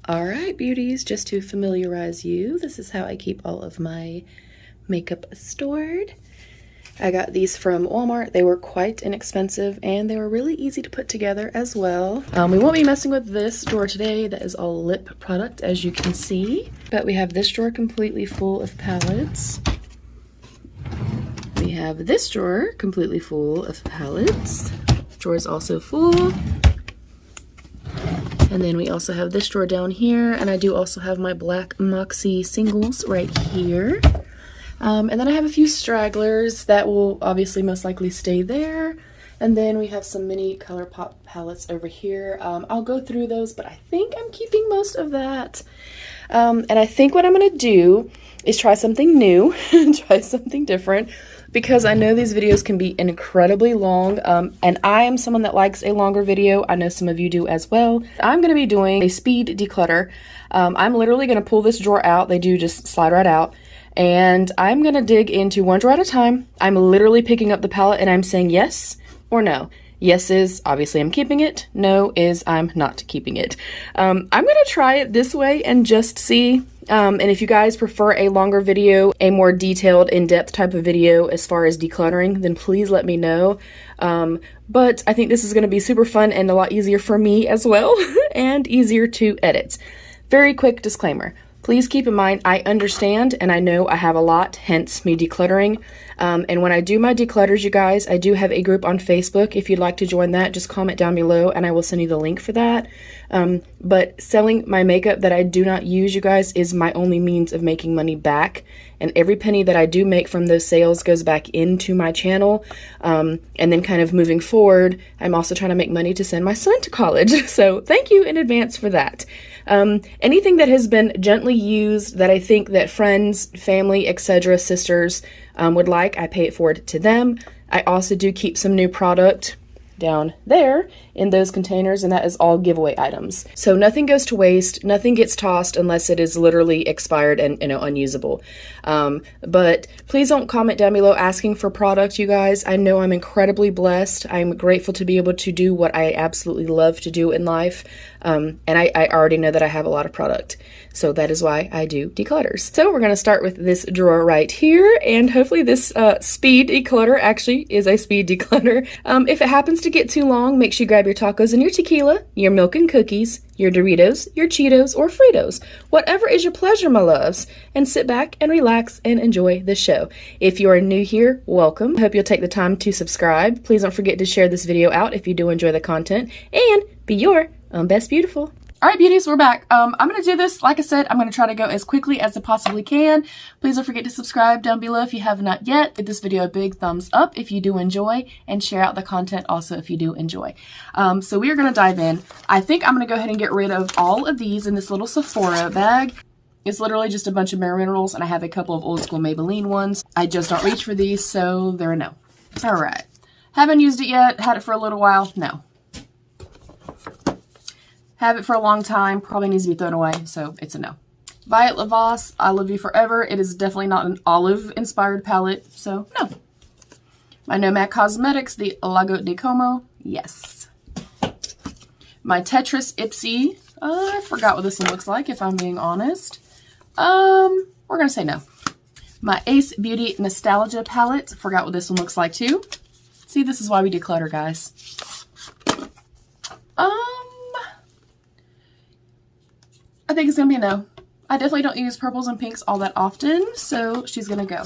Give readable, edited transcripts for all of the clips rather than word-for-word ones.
Alright beauties, just to familiarize you, this is how I keep all of my makeup stored. I got these from Walmart. They were quite inexpensive and they were really easy to put together as well. We won't be messing with this drawer today. That is all lip product, as you can see. But we have this drawer completely full of palettes. We have this drawer completely full of palettes. Drawer is also full. And then we also have this drawer down here, and I do also have my black Moxie singles right here. And then I have a few stragglers that will obviously most likely stay there. And then we have some mini ColourPop palettes over here. I'll go through those, but I think I'm keeping most of that. And I think what I'm gonna do is try something new, try something different, because I know these videos can be incredibly long, and I am someone that likes a longer video. I know some of you do as well. I'm going to be doing a speed declutter. I'm literally going to pull this drawer out. They do just slide right out. And I'm going to dig into one drawer at a time. I'm literally picking up the palette and I'm saying yes or no. Yes is, obviously I'm keeping it. No is, I'm not keeping it. I'm going to try it this way and just see. And if you guys prefer a longer video, a more detailed, in-depth type of video as far as decluttering, then please let me know. But I think this is going to be super fun and a lot easier for me as well, and easier to edit. Very quick disclaimer. Please keep in mind, I understand and I know I have a lot, hence me decluttering. And when I do my declutters, you guys, I do have a group on Facebook. If you'd like to join that, just comment down below and I will send you the link for that. But selling my makeup that I do not use, you guys, is my only means of making money back. And every penny that I do make from those sales goes back into my channel. And then kind of moving forward, I'm also trying to make money to send my son to college. So thank you in advance for that. Anything that has been gently used that I think that friends, family, etc., sisters would like, I pay it forward to them. I also do keep some new product down there in those containers, and that is all giveaway items. So nothing goes to waste, nothing gets tossed unless it is literally expired and, you know, unusable. But please don't comment down below asking for product, you guys. I know I'm incredibly blessed. I'm grateful to be able to do what I absolutely love to do in life. And I already know that I have a lot of product. So that is why I do declutters. So we're gonna start with this drawer right here, and hopefully this speed declutter actually is a speed declutter. If it happens to get too long, make sure you grab your tacos and your tequila, your milk and cookies, your Doritos, your Cheetos, or Fritos, whatever is your pleasure, my loves, and sit back and relax and enjoy the show. If you are new here, welcome. I hope you'll take the time to subscribe. Please don't forget to share this video out if you do enjoy the content, and be your best beautiful. All right, beauties, we're back. I'm going to do this, like I said, I'm going to try to go as quickly as I possibly can. Please don't forget to subscribe down below if you have not yet. Give this video a big thumbs up if you do enjoy, and share out the content also if you do enjoy. So we are going to dive in. I think I'm going to go ahead and get rid of all of these in this little Sephora bag. It's literally just a bunch of Bare Minerals, and I have a couple of old school Maybelline ones. I just don't reach for these, so they're a no. All right. Haven't used it yet. Had it for a little while. No. Have it for a long time, probably needs to be thrown away, so it's a no. Violet Lavas, I Love You Forever. It is definitely not an olive-inspired palette, so no. My Nomad Cosmetics, the Lago de Como, yes. My Tetris Ipsy, I forgot what this one looks like, if I'm being honest. We're gonna say no. My Ace Beauty Nostalgia palette, forgot what this one looks like too. See, this is why we declutter, guys. I think it's going to be a no. I definitely don't use purples and pinks all that often, so she's going to go.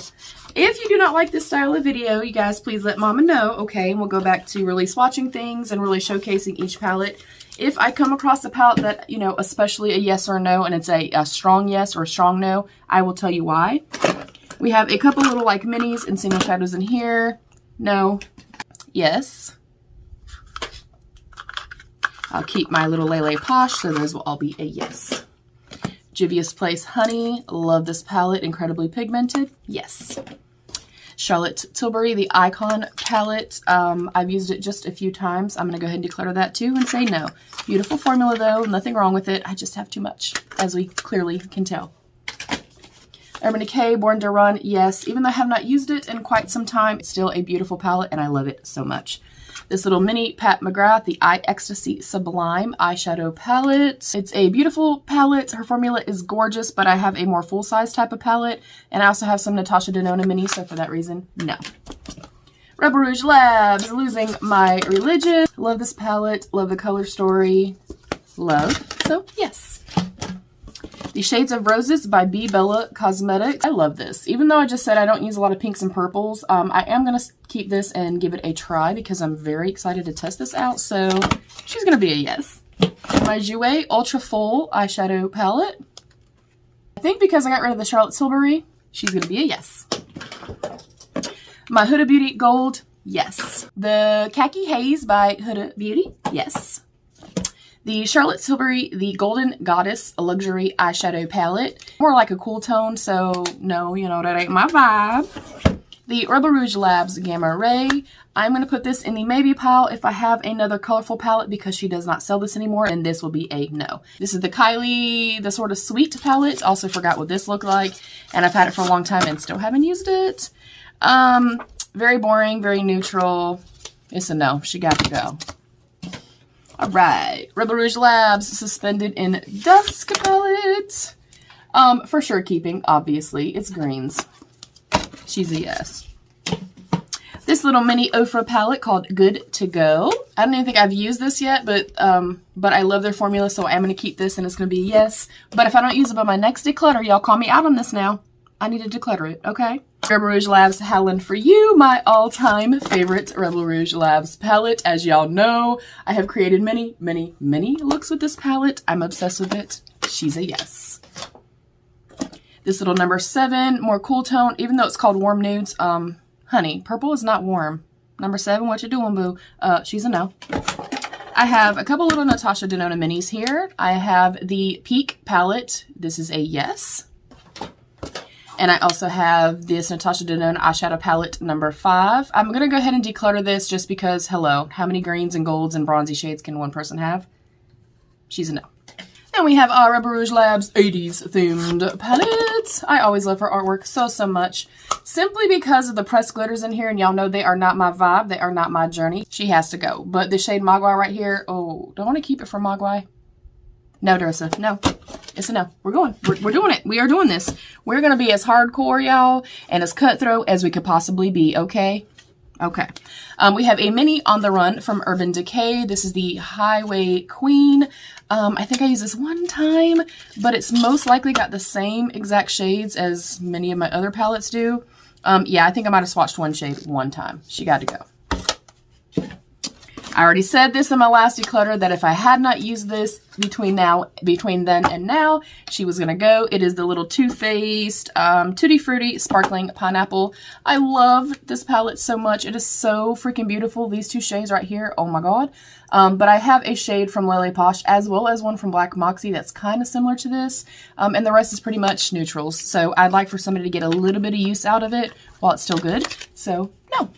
If you do not like this style of video, you guys, please let mama know, okay? And we'll go back to really swatching things and really showcasing each palette. If I come across a palette that, you know, especially a yes or a no, and it's a strong yes or a strong no, I will tell you why. We have a couple little, like, minis and single shadows in here. No. Yes. I'll keep my little Lele Posh, so those will all be a yes. Juvia's Place Honey, love this palette, incredibly pigmented, yes. Charlotte Tilbury, the Icon palette, I've used it just a few times. I'm going to go ahead and declutter that too and say no. Beautiful formula though, nothing wrong with it, I just have too much, as we clearly can tell. Urban Decay Born to Run, yes. Even though I have not used it in quite some time, it's still a beautiful palette and I love it so much. This little mini Pat McGrath, the Eye Ecstasy Sublime eyeshadow palette. It's a beautiful palette. Her formula is gorgeous, but I have a more full-size type of palette. And I also have some Natasha Denona mini, so for that reason, no. Rebel Rouge Labs, Losing My Religion. Love this palette. Love the color story. Love. So, yes. The Shades of Roses by B. Bella Cosmetics. I love this. Even though I just said I don't use a lot of pinks and purples, I am going to keep this and give it a try because I'm very excited to test this out. So she's going to be a yes. My Jouer Ultra Full eyeshadow palette. I think because I got rid of the Charlotte Tilbury, she's going to be a yes. My Huda Beauty Gold, yes. The Khaki Haze by Huda Beauty, yes. The Charlotte Tilbury, the Golden Goddess Luxury Eyeshadow Palette. More like a cool tone, so no, you know, that ain't my vibe. The Rebel Rouge Labs Gamma Ray. I'm going to put this in the maybe pile if I have another colorful palette because she does not sell this anymore, and this will be a no. This is the Kylie, the sort of sweet palette. Also forgot what this looked like, and I've had it for a long time and still haven't used it. Very boring, very neutral. It's a no. She got to go. All right, Rebel Rouge Labs Suspended in Dusk palette. For sure keeping, obviously. It's greens. She's a yes. This little mini Ofra palette called Good to Go. I don't even think I've used this yet, but I love their formula, so I'm going to keep this, and it's going to be a yes. But if I don't use it by my next declutter, y'all call me out on this now. I need to declutter it, okay? Rebel Rouge Labs Howlin' For You, my all-time favorite Rebel Rouge Labs palette. As y'all know, I have created many, many, many looks with this palette. I'm obsessed with it. She's a yes. This little number 7, more cool tone, even though it's called Warm Nudes. Honey, purple is not warm. Number 7, what you doing, boo? She's a no. I have a couple little Natasha Denona minis here. I have the Peak palette. This is a yes. And I also have this Natasha Denona eyeshadow palette number 5. I'm going to go ahead and declutter this just because, hello, how many greens and golds and bronzy shades can one person have? She's a no. Then we have our Rebel Rouge Labs 80s themed palette. I always love her artwork so much. Simply because of the pressed glitters in here, and y'all know they are not my vibe. They are not my journey. She has to go. But the shade Mogwai right here, oh, don't want to keep it for Mogwai. No, Dursa, no. It's a no. We're going. We're doing it. We are doing this. We're going to be as hardcore, y'all, and as cutthroat as we could possibly be, okay? Okay. We have a mini On the Run from Urban Decay. This is the Highway Queen. I think I used this one time, but it's most likely got the same exact shades as many of my other palettes do. Yeah, I think I might have swatched one shade one time. She got to go. I already said this in my last declutter that if I had not used this between then and now, she was going to go. It is the little Too Faced Tutti Frutti Sparkling Pineapple. I love this palette so much. It is so freaking beautiful. These two shades right here. Oh my God. But I have a shade from Lele Posh as well as one from Black Moxie that's kind of similar to this. And the rest is pretty much neutrals. So I'd like for somebody to get a little bit of use out of it while it's still good. So no.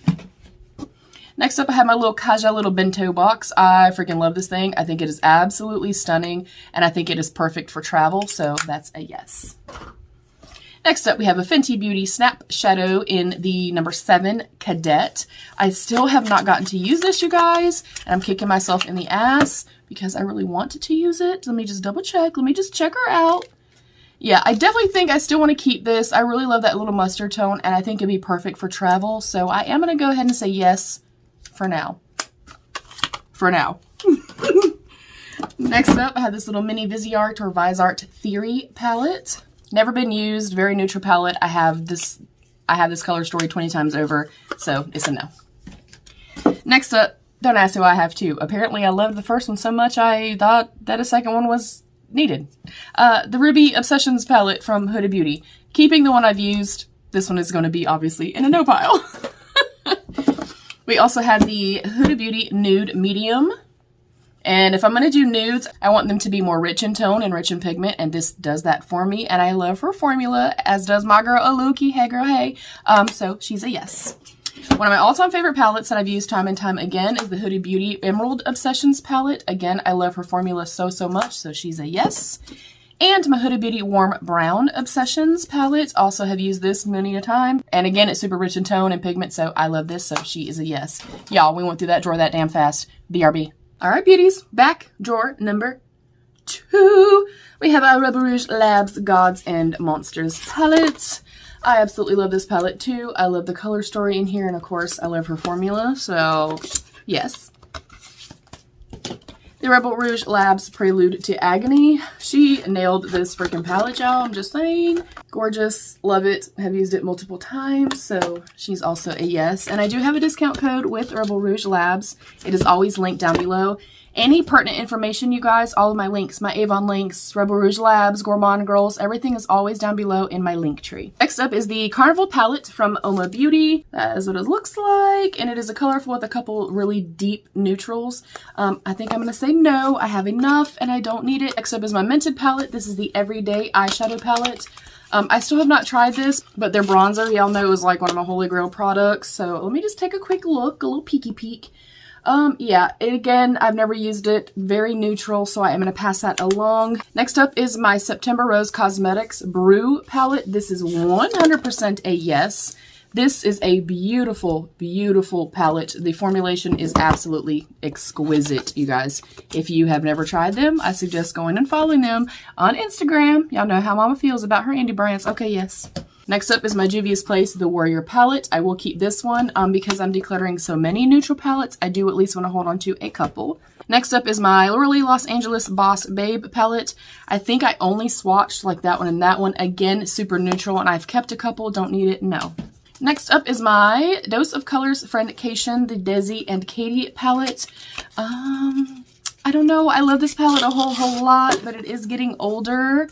Next up, I have my little Kaja little bento box. I freaking love this thing. I think it is absolutely stunning, and I think it is perfect for travel, so that's a yes. Next up, we have a Fenty Beauty Snap Shadow in the number 7 Cadet. I still have not gotten to use this, you guys, and I'm kicking myself in the ass because I really wanted to use it. Let me just double check. Let me just check her out. Yeah, I definitely think I still want to keep this. I really love that little mustard tone, and I think it'd be perfect for travel, so I am going to go ahead and say yes. For now. For now. Next up, I have this little mini Viseart or Visart Theory palette. Never been used, very neutral palette. I have this color story 20 times over, so it's a no. Next up, don't ask who I have two. Apparently I loved the first one so much I thought that a second one was needed. The Ruby Obsessions palette from Huda Beauty. Keeping the one I've used, this one is going to be obviously in a no pile. We also have the Huda Beauty Nude Medium. And if I'm going to do nudes, I want them to be more rich in tone and rich in pigment. And this does that for me. And I love her formula, as does my girl Aluki. Hey, girl, hey. So she's a yes. One of my all-time favorite palettes that I've used time and time again is the Huda Beauty Emerald Obsessions palette. Again, I love her formula so much. So she's a yes. And my Huda Beauty Warm Brown Obsessions palette. Also have used this many a time. And again, it's super rich in tone and pigment, so I love this, so she is a yes. Y'all, we went through that drawer that damn fast. BRB. All right, beauties, back drawer number 2. We have our Rebel Rouge Labs Gods and Monsters palette. I absolutely love this palette too. I love the color story in here, and of course, I love her formula, so yes. The Rebel Rouge Labs Prelude to Agony. She nailed this freaking palette, y'all. I'm just saying. Gorgeous. Love it. Have used it multiple times, so she's also a yes. And I do have a discount code with Rebel Rouge Labs. It is always linked down below. Any pertinent information, you guys, all of my links, my Avon links, Rebel Rouge Labs, Gourmande Girls, everything is always down below in my link tree. Next up is the Carnival palette from Oma Beauty. That is what it looks like, and it is a colorful with a couple really deep neutrals. I think I'm going to say no. I have enough, and I don't need it. Next up is my Mented palette. This is the Everyday Eyeshadow palette. I still have not tried this, but their bronzer, y'all know, is like one of my holy grail products. So let me just take a quick look, a little peeky peek. Yeah, again, I've never used it. Very neutral, so I am going to pass that along. Next up is my September Rose Cosmetics Brew palette. This is 100% a yes. This is a beautiful, beautiful palette. The formulation is absolutely exquisite, you guys. If you have never tried them, I suggest going and following them on Instagram. Y'all know how Mama feels about her indie brands. Okay, yes. Next up is my Juvia's Place The Warrior palette. I will keep this one because I'm decluttering so many neutral palettes. I do at least want to hold on to a couple. Next up is my Literally Los Angeles Boss Babe palette. I think I only swatched like that one and that one. Again, super neutral, and I've kept a couple. Don't need it. No. Next up is my Dose of Colors Friendcation, the Desi and Katie palette. I don't know. I love this palette a whole lot, but it is getting older.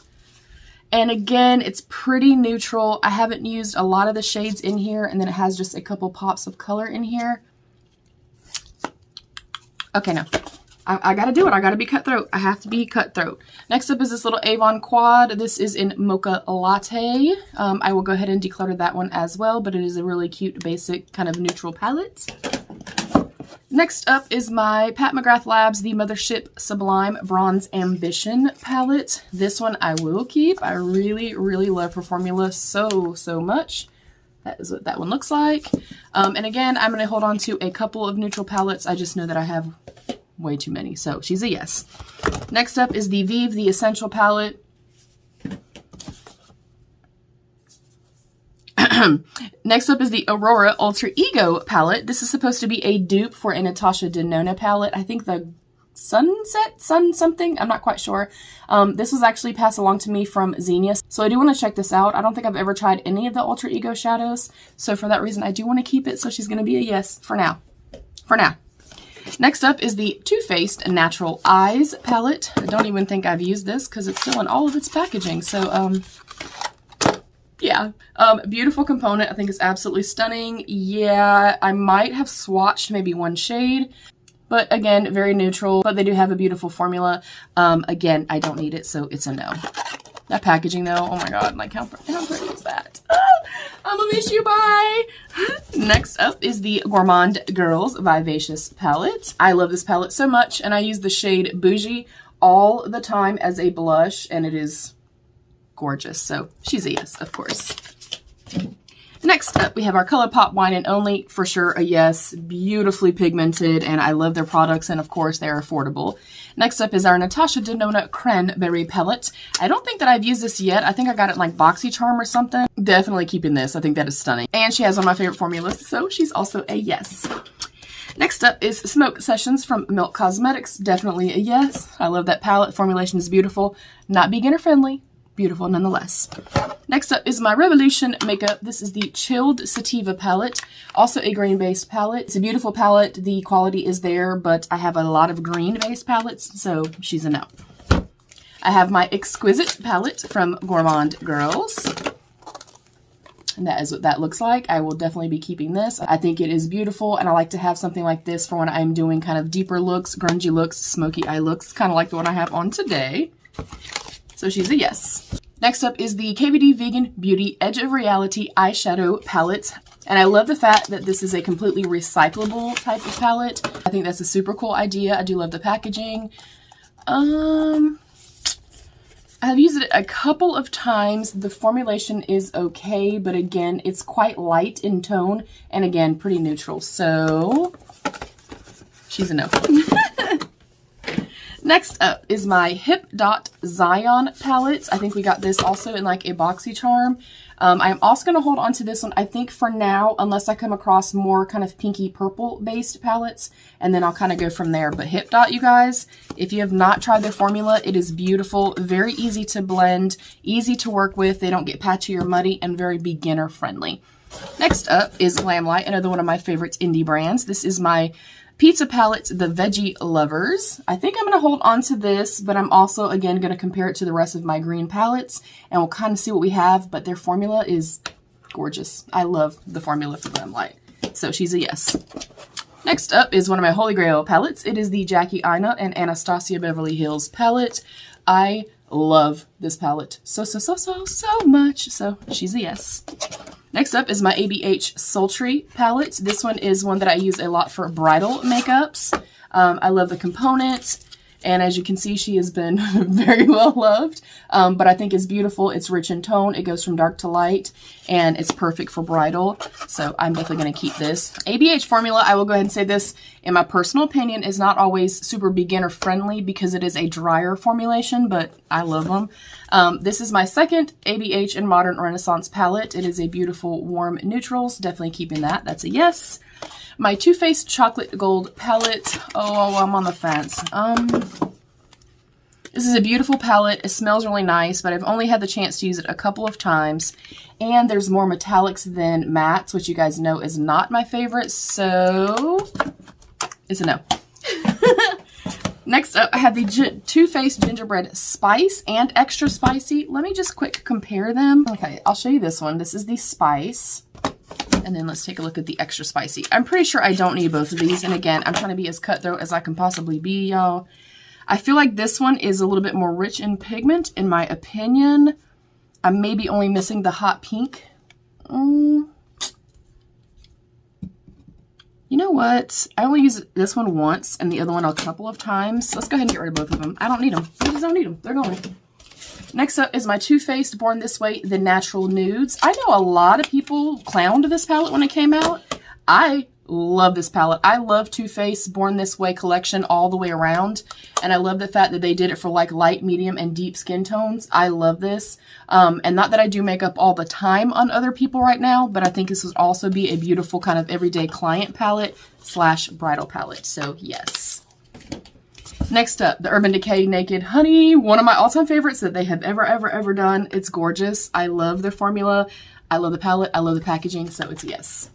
And again, it's pretty neutral. I haven't used a lot of the shades in here, and then it has just a couple pops of color in here. Okay, no. I gotta do it. I gotta be cutthroat. I have to be cutthroat. Next up is this little Avon Quad. This is in Mocha Latte. I will go ahead and declutter that one as well, but it is a really cute, basic, kind of neutral palette. Next up is my Pat McGrath Labs The Mothership Sublime Bronze Ambition palette. This one I will keep. I really, really love her formula so much. That is what that one looks like. And again, I'm going to hold on to a couple of neutral palettes. I just know that I have way too many, so she's a yes. Next up is the Vive The Essential palette. Next up is the Aurora Alter Ego palette. This is supposed to be a dupe for a Natasha Denona palette. I think the Sunset something. I'm not quite sure. This was actually passed along to me from Xenia, so I do want to check this out. I don't think I've ever tried any of the Alter Ego shadows, so for that reason, I do want to keep it. So she's going to be a yes for now. For now. Next up is the Too Faced Natural Eyes palette. I don't even think I've used this because it's still in all of its packaging. So, yeah, beautiful component. I think it's absolutely stunning. Yeah, I might have swatched maybe one shade, but again, very neutral, but they do have a beautiful formula. Again, I don't need it, so it's a no. That packaging though, oh my god, like how pretty is that? I'm gonna miss you, bye! Next up is the Gourmande Girls Vivacious palette. I love this palette so much, and I use the shade Bougie all the time as a blush, and it is gorgeous, so she's a yes, of course. Next up, we have our ColourPop Wine and Only, for sure a yes, beautifully pigmented, and I love their products, and of course they're affordable. Next up is our Natasha Denona Cranberry palette. I don't think that I've used this yet. I think I got it in like BoxyCharm or something. Definitely keeping this. I think that is stunning. And she has one of my favorite formulas, so she's also a yes. Next up is Smoke Sessions from Milk Cosmetics. Definitely a yes. I love that palette. Formulation is beautiful. Not beginner friendly. Beautiful nonetheless. Next up is my Revolution makeup. This is the Chilled Sativa palette. Also a green-based palette. It's a beautiful palette. The quality is there, but I have a lot of green-based palettes, so she's a no. I have my Exquisite palette from Gourmande Girls. And that is what that looks like. I will definitely be keeping this. I think it is beautiful, and I like to have something like this for when I'm doing kind of deeper looks, grungy looks, smoky eye looks, kind of like the one I have on today. So she's a yes. Next up is the KVD Vegan Beauty Edge of Reality eyeshadow palette. And I love the fact that this is a completely recyclable type of palette. I think that's a super cool idea. I do love the packaging. I've used it a couple of times. The formulation is okay, but again, it's quite light in tone and again, pretty neutral. So she's a no. Next up is my Hip Dot Zion palette. I think we got this also in like a boxy charm. I'm also going to hold on to this one, I think for now, unless I come across more kind of pinky purple based palettes, and then I'll kind of go from there. But Hip Dot, you guys, if you have not tried their formula, it is beautiful, very easy to blend, easy to work with. They don't get patchy or muddy, and very beginner friendly. Next up is Glamlite, another one of my favorite indie brands. This is my pizza palette, the Veggie Lovers. I think I'm going to hold on to this, but I'm also, again, going to compare it to the rest of my green palettes, and we'll kind of see what we have, but their formula is gorgeous. I love the formula for Glamlite, so she's a yes. Next up is one of my Holy Grail palettes. It is the Jackie Aina and Anastasia Beverly Hills palette. I love this palette so much, so she's a yes. Next up is my ABH Sultry palette. This one is one that I use a lot for bridal makeups. I love the components, and as you can see, she has been very well loved, but I think it's beautiful. It's rich in tone. It goes from dark to light, and it's perfect for bridal, so I'm definitely going to keep this. ABH formula, I will go ahead and say this, in my personal opinion, is not always super beginner friendly because it is a drier formulation, but I love them. This is my second ABH in Modern Renaissance palette. It is a beautiful warm neutrals, definitely keeping that. That's a yes. My Too Faced Chocolate Gold palette. Oh, I'm on the fence. This is a beautiful palette. It smells really nice, but I've only had the chance to use it a couple of times. And there's more metallics than mattes, which you guys know is not my favorite, so it's a no. Next up, I have the Too Faced Gingerbread Spice and Extra Spicy. Let me just quick compare them. Okay, I'll show you this one. This is the Spice. And then let's take a look at the Extra Spicy. I'm pretty sure I don't need both of these. And again, I'm trying to be as cutthroat as I can possibly be, y'all. I feel like this one is a little bit more rich in pigment, in my opinion. I'm maybe only missing the hot pink. You know what? I only use this one once and the other one a couple of times. Let's go ahead and get rid of both of them. I don't need them. I just don't need them. They're going. Next up is my Too Faced Born This Way, the Natural Nudes. I know a lot of people clowned this palette when it came out. I love this palette. I love Too Faced Born This Way collection all the way around. And I love the fact that they did it for like light, medium, and deep skin tones. I love this. And not that I do makeup all the time on other people right now, but I think this would also be a beautiful kind of everyday client palette / bridal palette. So yes. Next up, the Urban Decay Naked Honey, one of my all-time favorites that they have ever done. It's gorgeous. I love their formula. I love the palette. I love the packaging, so it's a yes.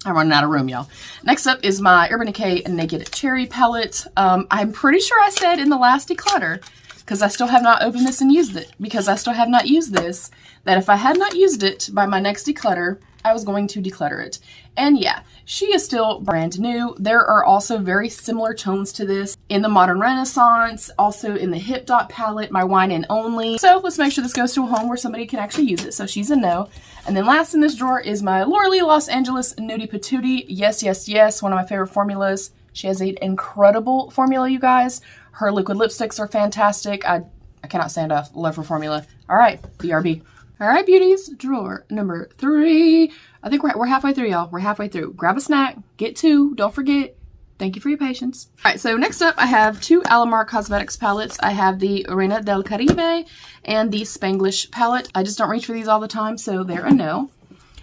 I'm running out of room, y'all. Next up is my Urban Decay Naked Cherry palette. I'm pretty sure I said in the last declutter, because I still have not opened this and used it, because I still have not used this, that if I had not used it by my next declutter, I was going to declutter it. And yeah, she is still brand new. There are also very similar tones to this in the Modern Renaissance, also in the Hip Dot palette, my Wine and Only. So let's make sure this goes to a home where somebody can actually use it. So she's a no. And then last in this drawer is my Laura Lee Los Angeles Nudie Patootie. Yes, one of my favorite formulas. She has an incredible formula, you guys. Her liquid lipsticks are fantastic. I cannot stand off. Love her formula. All right, BRB. All right, beauties, drawer number 3. I think we're halfway through, y'all. We're halfway through. Grab a snack, get 2, don't forget. Thank you for your patience. All right, so next up, I have 2 Alamar Cosmetics palettes. I have the Reina del Caribe and the Spanglish palette. I just don't reach for these all the time, so they're a no.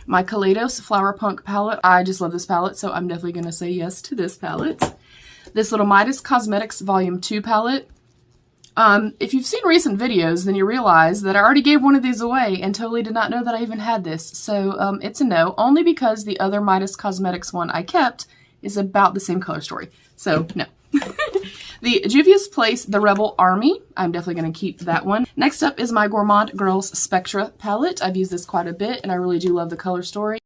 My Kaleidos Flower Punk palette. I just love this palette, so I'm definitely going to say yes to this palette. This little Midas Cosmetics Volume 2 palette. If you've seen recent videos, then you realize that I already gave one of these away and totally did not know that I even had this. So it's a no, only because the other Midas Cosmetics one I kept is about the same color story. So no. The Juvia's Place, the Rebel Army. I'm definitely going to keep that one. Next up is my Gourmande Girls Spectra palette. I've used this quite a bit and I really do love the color story.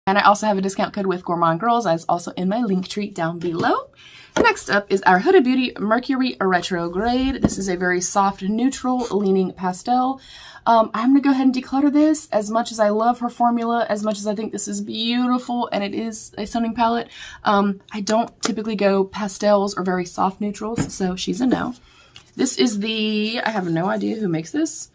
And I also have a discount code with Gourmande Girls. That's also in my link tree down below. Next up is our Huda Beauty Mercury Retrograde. This is a very soft, neutral, leaning pastel. I'm going to go ahead and declutter this. As much as I love her formula, as much as I think this is beautiful and it is a stunning palette, I don't typically go pastels or very soft neutrals, so she's a no. This is the, I have no idea who makes this.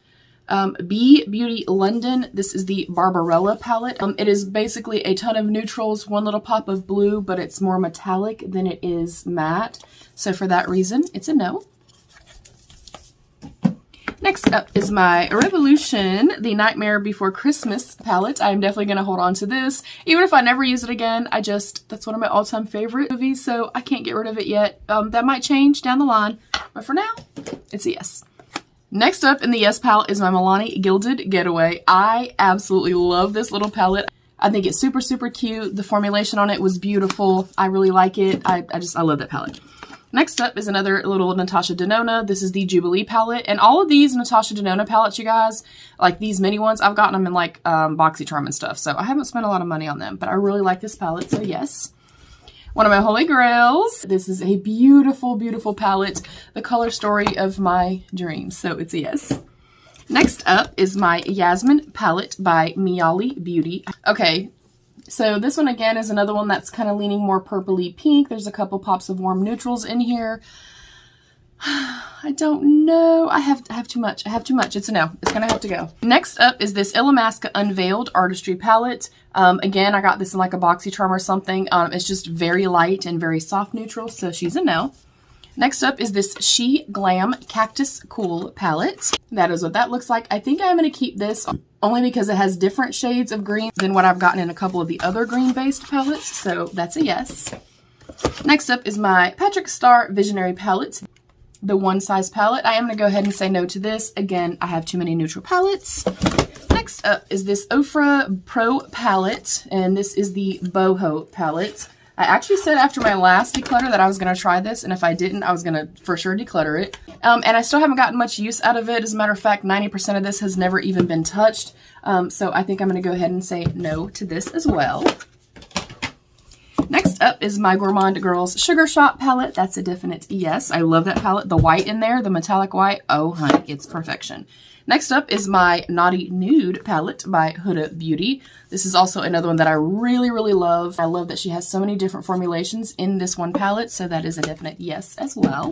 B Beauty London. This is the Barbarella palette. It is basically a ton of neutrals, one little pop of blue, but it's more metallic than it is matte. So for that reason, it's a no. Next up is my Revolution, the Nightmare Before Christmas palette. I'm definitely going to hold on to this. Even if I never use it again, that's one of my all-time favorite movies, so I can't get rid of it yet. That might change down the line, but for now, it's a yes. Next up in the yes palette is my Milani Gilded Getaway. I absolutely love this little palette. I think it's super, super cute. The formulation on it was beautiful. I really like it. I love that palette. Next up is another little Natasha Denona. This is the Jubilee palette. And all of these Natasha Denona palettes, you guys, like these mini ones, I've gotten them in like BoxyCharm and stuff. So I haven't spent a lot of money on them, but I really like this palette, so yes. One of my holy grails. This is a beautiful, beautiful palette. The color story of my dreams. So it's a yes. Next up is my Yasmin palette by Miali Beauty. Okay, so this one again is another one that's kind of leaning more purpley pink. There's a couple pops of warm neutrals in here. I don't know. I have too much. I have too much. It's a no. It's going to have to go. Next up is this Illamasqua Unveiled Artistry palette. Again, I got this in like a BoxyCharm or something. It's just very light and very soft neutral, so she's a no. Next up is this She Glam Cactus Cool palette. That is what that looks like. I think I'm going to keep this only because it has different shades of green than what I've gotten in a couple of the other green-based palettes, so that's a yes. Next up is my Patrick Star Visionary palette. The one size palette. I am going to go ahead and say no to this. Again, I have too many neutral palettes. Next up is this Ofra Pro palette, and this is the Boho palette. I actually said after my last declutter that I was going to try this, and if I didn't, I was going to for sure declutter it. And I still haven't gotten much use out of it. As a matter of fact, 90% of this has never even been touched. So I think I'm going to go ahead and say no to this as well. Next up is my Gourmande Girls Sugar Shop palette. That's a definite yes. I love that palette. The white in there, the metallic white. Oh, honey, it's perfection. Next up is my Naughty Nude palette by Huda Beauty. This is also another one that I really, really love. I love that she has so many different formulations in this one palette, so that is a definite yes as well.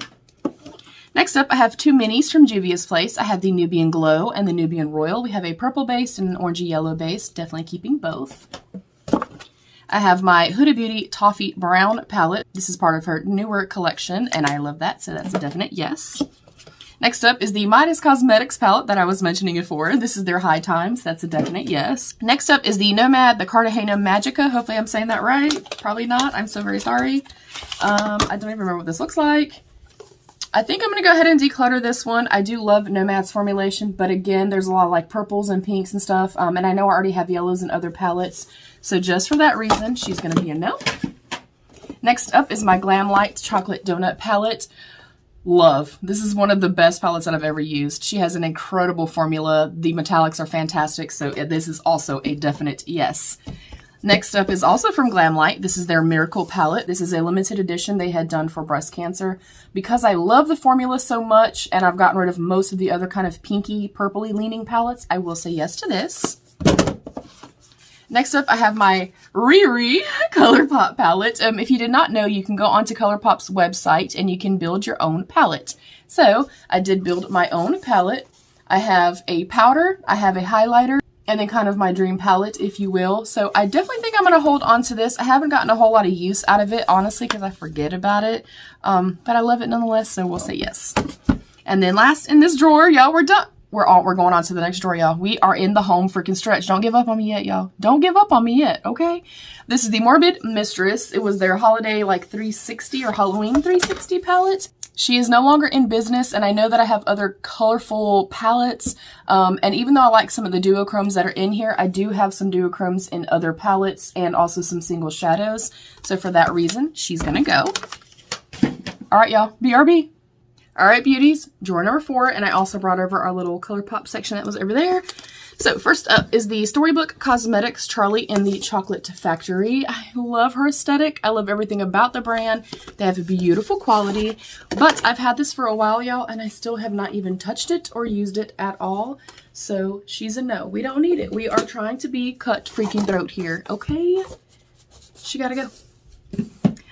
Next up, I have two minis from Juvia's Place. I have the Nubian Glow and the Nubian Royal. We have a purple base and an orangey yellow base. Definitely keeping both. I have my Huda Beauty Toffee Brown palette. This is part of her newer collection, and I love that, so that's a definite yes. Next up is the Midas Cosmetics palette that I was mentioning before. This is their High Times. That's a definite yes. Next up is the Nomad, the Cartagena Magica. Hopefully I'm saying that right. Probably not. I'm so very sorry. I don't even remember what this looks like. I think I'm going to go ahead and declutter this one. I do love Nomad's formulation, but again, there's a lot of like purples and pinks and stuff. And I know I already have yellows in other palettes. So just for that reason, she's going to be a no. Next up is my Glam Light Chocolate Donut palette. Love. This is one of the best palettes that I've ever used. She has an incredible formula. The metallics are fantastic, so this is also a definite yes. Next up is also from Glam Light. This is their Miracle palette. This is a limited edition they had done for breast cancer. Because I love the formula so much, and I've gotten rid of most of the other kind of pinky, purpley leaning palettes, I will say yes to this. Next up, I have my Riri ColourPop palette. If you did not know, you can go onto ColourPop's website and you can build your own palette. So I did build my own palette. I have a powder, I have a highlighter, and then kind of my dream palette, if you will. So I definitely think I'm going to hold on to this. I haven't gotten a whole lot of use out of it, honestly, because I forget about it. But I love it nonetheless, so we'll say yes. And then last in this drawer, y'all, we're done. We're going on to the next drawer, y'all. We are in the home freaking stretch. Don't give up on me yet, y'all. Don't give up on me yet, okay? This is the Morbid Mistress. It was their holiday like 360 or Halloween 360 palette. She is no longer in business, and I know that I have other colorful palettes. And even though I like some of the duochromes that are in here, I do have some duochromes in other palettes and also some single shadows. So for that reason, she's gonna go. All right, y'all. BRB. All right, beauties, drawer number 4, and I also brought over our little ColourPop section that was over there. So first up is the Storybook Cosmetics Charlie and the Chocolate Factory. I love her aesthetic. I love everything about the brand. They have a beautiful quality, but I've had this for a while, y'all, and I still have not even touched it or used it at all. So she's a no. We don't need it. We are trying to be cut freaking throat here, okay? She gotta go.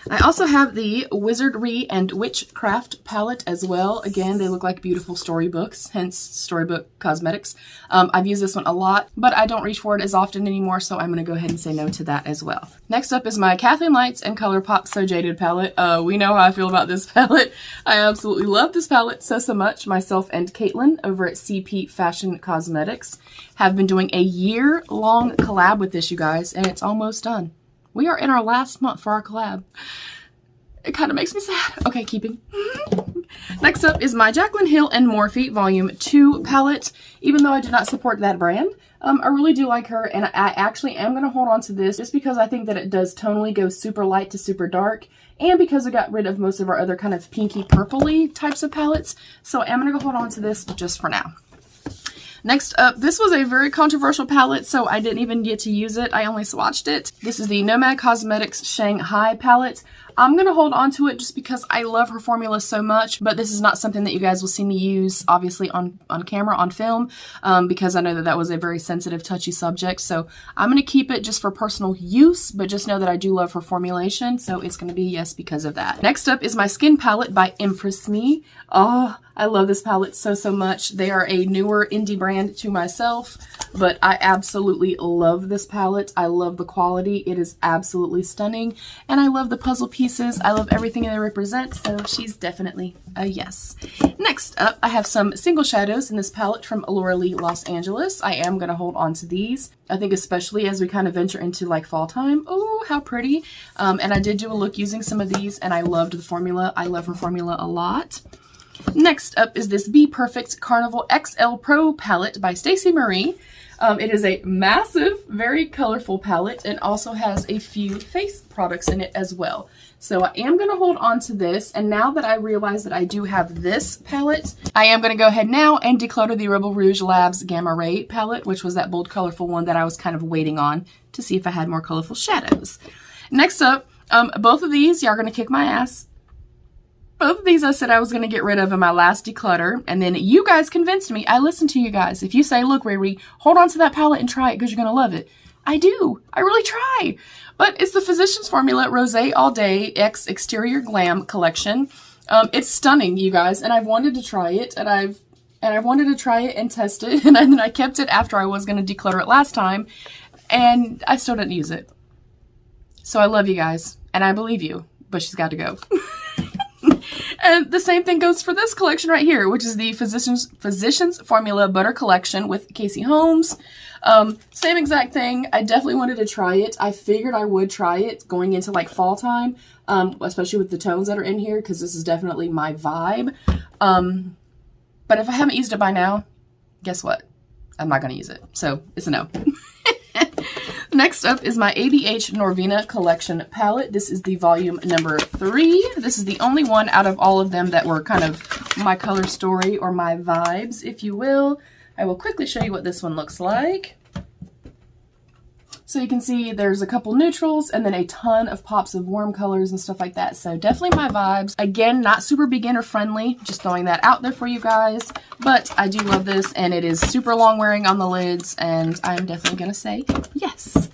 I also have the Wizardry and Witchcraft palette as well. Again, they look like beautiful storybooks, hence storybook cosmetics. I've used this one a lot, but I don't reach for it as often anymore, so I'm going to go ahead and say no to that as well. Next up is my Kathleen Lights and ColourPop So Jaded palette. We know how I feel about this palette. I absolutely love this palette so much. Myself and Caitlin over at CP Fashion Cosmetics have been doing a year-long collab with this, you guys, and it's almost done. We are in our last month for our collab. It kind of makes me sad. Okay, keeping. Next up is my Jaclyn Hill and Morphe Volume 2 palette. Even though I do not support that brand, I really do like her, and I actually am going to hold on to this just because I think that it does tonally go super light to super dark, and because I got rid of most of our other kind of pinky purpley types of palettes. So I'm going to go hold on to this just for now. Next up, this was a very controversial palette, so I didn't even get to use it. I only swatched it. This is the Nomad Cosmetics Shanghai palette. I'm going to hold on to it just because I love her formula so much, but this is not something that you guys will see me use, obviously, on camera, on film, because I know that that was a very sensitive, touchy subject. So I'm going to keep it just for personal use, but just know that I do love her formulation, so it's going to be yes because of that. Next up is my Skin palette by Empress Me. Oh, I love this palette so much. They are a newer indie brand to myself, but I absolutely love this palette. I love the quality. It is absolutely stunning, and I love the puzzle pieces. I love everything they represent, so she's definitely a yes. Next up, I have some single shadows in this palette from Laura Lee Los Angeles. I am going to hold on to these. I think especially as we kind of venture into like fall time. Oh, how pretty. And I did do a look using some of these, and I loved the formula. I love her formula a lot. Next up is this Be Perfect Carnival XL Pro palette by Stacey Marie. It is a massive, very colorful palette, and also has a few face products in it as well. So I am going to hold on to this, and now that I realize that I do have this palette, I am going to go ahead now and declutter the Rebel Rouge Labs Gamma Ray palette, which was that bold, colorful one that I was kind of waiting on to see if I had more colorful shadows. Next up, both of these, y'all are going to kick my ass. Both of these I said I was going to get rid of in my last declutter, and then you guys convinced me. I listened to you guys. If you say, look, Riri, hold on to that palette and try it because you're going to love it. I do. I really try. But it's the Physicians Formula Rosé All Day X Exterior Glam Collection. It's stunning, you guys, and I've wanted to try it, and I've wanted to try it and test it, and then I kept it after I was going to declutter it last time, and I still didn't use it. So I love you guys, and I believe you, but she's got to go. And the same thing goes for this collection right here, which is the Physicians Formula Butter Collection with Casey Holmes. Same exact thing. I definitely wanted to try it. I figured I would try it going into like fall time, especially with the tones that are in here, because this is definitely my vibe. But if I haven't used it by now, guess what? I'm not going to use it. So it's a no. Next up is my ABH Norvina Collection palette. This is the volume number 3. This is the only one out of all of them that were kind of my color story or my vibes, if you will. I will quickly show you what this one looks like. So you can see there's a couple neutrals and then a ton of pops of warm colors and stuff like that. So definitely my vibes. Again, not super beginner friendly, just throwing that out there for you guys. But I do love this, and it is super long wearing on the lids, and I'm definitely going to say yes.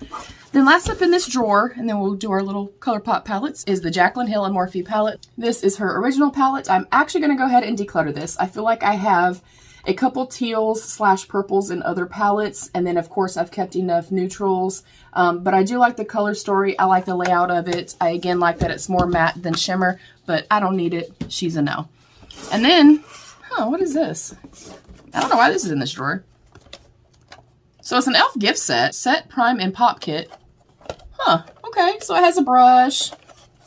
Then last up in this drawer, and then we'll do our little ColourPop palettes, is the Jaclyn Hill and Morphe palette. This is her original palette. I'm actually going to go ahead and declutter this. I feel like I have a couple teals / purples in other palettes, and then of course I've kept enough neutrals, but I do like the color story. I like the layout of it. I again like that it's more matte than shimmer, but I don't need it. She's a no. And then, what is this? I don't know why this is in this drawer. So it's an e.l.f. gift set prime and pop kit. Okay, so it has a brush,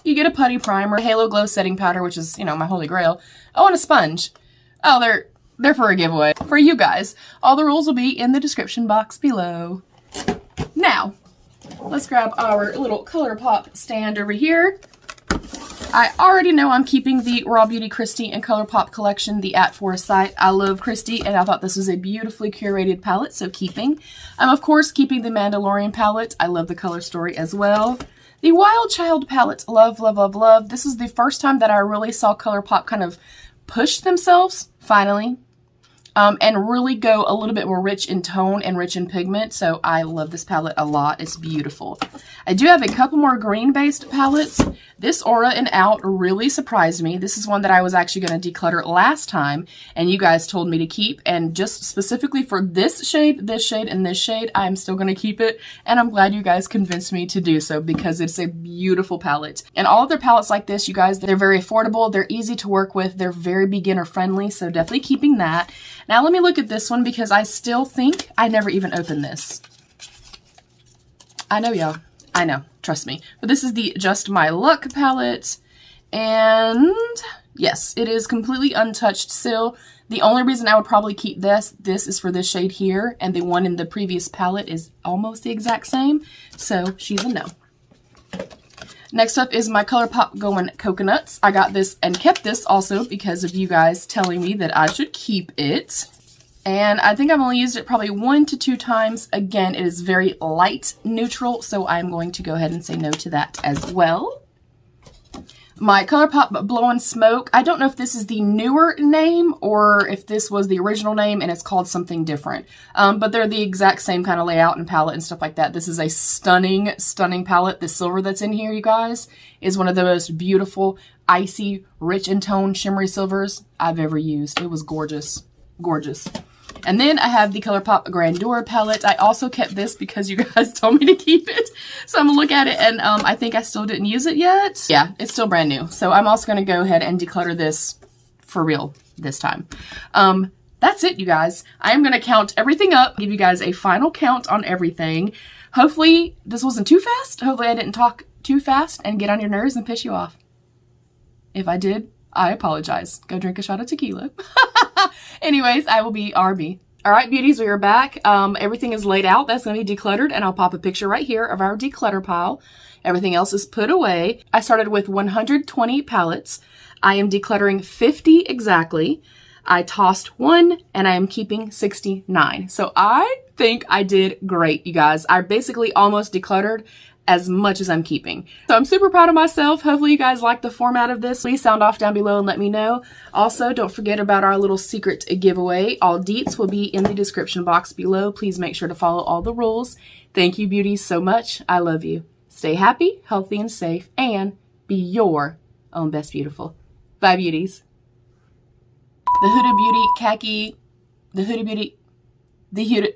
you get a putty primer, Halo Glow setting powder, which is, you know, my holy grail. Oh, and a sponge. Oh, they're for a giveaway for you guys. All the rules will be in the description box below. Now, let's grab our little ColourPop stand over here. I already know I'm keeping the Raw Beauty Christy and ColourPop collection, the At Foresight. I love Christy, and I thought this was a beautifully curated palette, so keeping. I'm, of course, keeping the Mandalorian palette. I love the color story as well. The Wild Child palette, love, love, love, love. This is the first time that I really saw ColourPop kind of push themselves, finally. and really go a little bit more rich in tone and rich in pigment. So I love this palette a lot. It's beautiful. I do have a couple more green-based palettes. This Aura and Out really surprised me. This is one that I was actually going to declutter last time, and you guys told me to keep. And just specifically for this shade, and this shade, I'm still going to keep it. And I'm glad you guys convinced me to do so because it's a beautiful palette. And all of their palettes like this, you guys, they're very affordable. They're easy to work with. They're very beginner friendly. So definitely keeping that. Now let me look at this one because I still think I never even opened this. I know, y'all. I know. Trust me. But this is the Just My Luck palette. And yes, it is completely untouched still. The only reason I would probably keep this is for this shade here. And the one in the previous palette is almost the exact same. So she's a no. Next up is my ColourPop Going Coconuts. I got this and kept this also because of you guys telling me that I should keep it. And I think I've only used it probably 1 to 2 times. Again, it is very light neutral, so I'm going to go ahead and say no to that as well. My ColourPop Blowin' Smoke. I don't know if this is the newer name or if this was the original name and it's called something different. But they're the exact same kind of layout and palette and stuff like that. This is a stunning, stunning palette. The silver that's in here, you guys, is one of the most beautiful, icy, rich in tone, shimmery silvers I've ever used. It was gorgeous. Gorgeous. And then I have the ColourPop Grandeur palette. I also kept this because you guys told me to keep it. So I'm going to look at it, and I think I still didn't use it yet. Yeah, it's still brand new. So I'm also going to go ahead and declutter this for real this time. That's it, you guys. I'm going to count everything up, give you guys a final count on everything. Hopefully this wasn't too fast. Hopefully I didn't talk too fast and get on your nerves and piss you off. If I did, I apologize. Go drink a shot of tequila. Anyways, I will be RB. All right, beauties, we are back. Everything is laid out. That's going to be decluttered, and I'll pop a picture right here of our declutter pile. Everything else is put away. I started with 120 palettes. I am decluttering 50 exactly. I tossed 1, and I am keeping 69. So I think I did great, you guys. I basically almost decluttered as much as I'm keeping. So I'm super proud of myself. Hopefully you guys like the format of this. Please sound off down below and let me know. Also, don't forget about our little secret giveaway. All deets will be in the description box below. Please make sure to follow all the rules. Thank you, beauties, so much. I love you. Stay happy, healthy, and safe, and be your own best beautiful. Bye, beauties. The Huda Beauty Khaki, the Huda Beauty, the Huda...